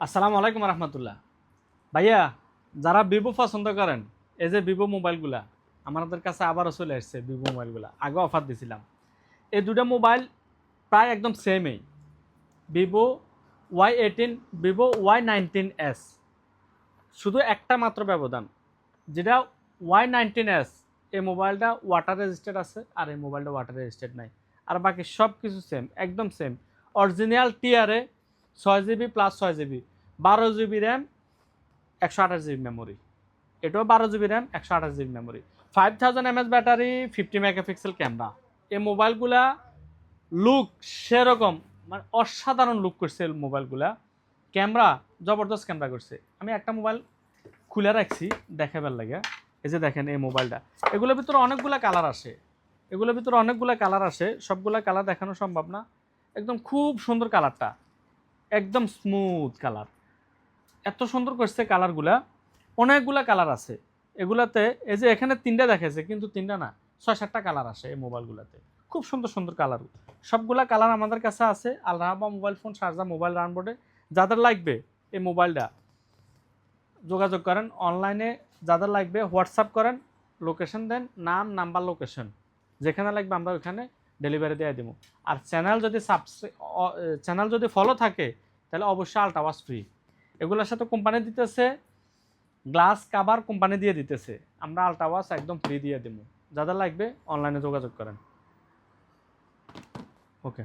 আসসালামু আলাইকুম রহমতুল্লাহ। ভাইয়া, যারা ভিভো পছন্দ করেন, এই যে ভিভো মোবাইলগুলা আমাদের কাছে আবারও চলে আসছে। ভিভো মোবাইলগুলা আগে অফার দিছিলাম। এই দুটো মোবাইল প্রায় একদম সেমই। ভিভো Y18, ভিভো Y19s, শুধু একটা মাত্র ব্যবধান, যেটা Y19s এই মোবাইলটা ওয়াটার রেজিস্টার্ড আছে আর এই মোবাইলটা ওয়াটার রেজিস্টার্ড নাই। আর বাকি সব কিছু সেম, একদম সেম। অরিজিনাল টিআরে 6 GB plus 6 GB, 12 GB RAM, 128 GB memory. এটাও 12 GB RAM, 128 GB memory, 5000 mAh battery, 50 megapixel camera. এই মোবাইলগুলা লুক সেরকম, মানে অসাধারণ লুক করছে এই মোবাইলগুলা। ক্যামেরা জবরদস্ত ক্যামেরা করছে। আমি একটা মোবাইল খুলে রাখছি দেখাবার লাগে। এই যে দেখেন এই মোবাইলটা, এগুলোর ভিতরে অনেকগুলা কালার আসে। সবগুলা কালার দেখানো সম্ভব না। একদম খুব সুন্দর কালারটা, একদম স্মুথ কালার। এত সুন্দর করছে কালারগুলা। অনেকগুলা কালার আছে এগুলাতে। এই যে এখানে তিনটা দেখাচ্ছে, কিন্তু তিনটা না, 6-7টা কালার আসে এই মোবাইলগুলোতে। খুব সুন্দর সুন্দর কালার। সবগুলা কালার আমাদের কাছে আছে আল রাহাবা মোবাইল ফোন, শারজা মোবাইল রানবোর্ডে। যাদের লাগবে এই মোবাইলটা যোগাযোগ করেন অনলাইনে। যাদের লাগবে হোয়াটসঅ্যাপ করেন, লোকেশন দেন, নাম নাম্বার লোকেশন, যেখানে লাগবে আমরা ওইখানে ডেলিভারি দিয়ে দেবো। আর চ্যানেল যদি ফলো থাকে তাহলে অবশ্যই আল্ট্রাওয়াজ ফ্রি। এগুলোর সাথে কোম্পানি দিতেছে গ্লাস কাভার, কোম্পানি দিয়ে দিতেছে। আমরা আল্ট্রাওয়াজ একদম ফ্রি দিয়ে দেবো। যাদের লাগবে অনলাইনে যোগাযোগ করেন। ওকে।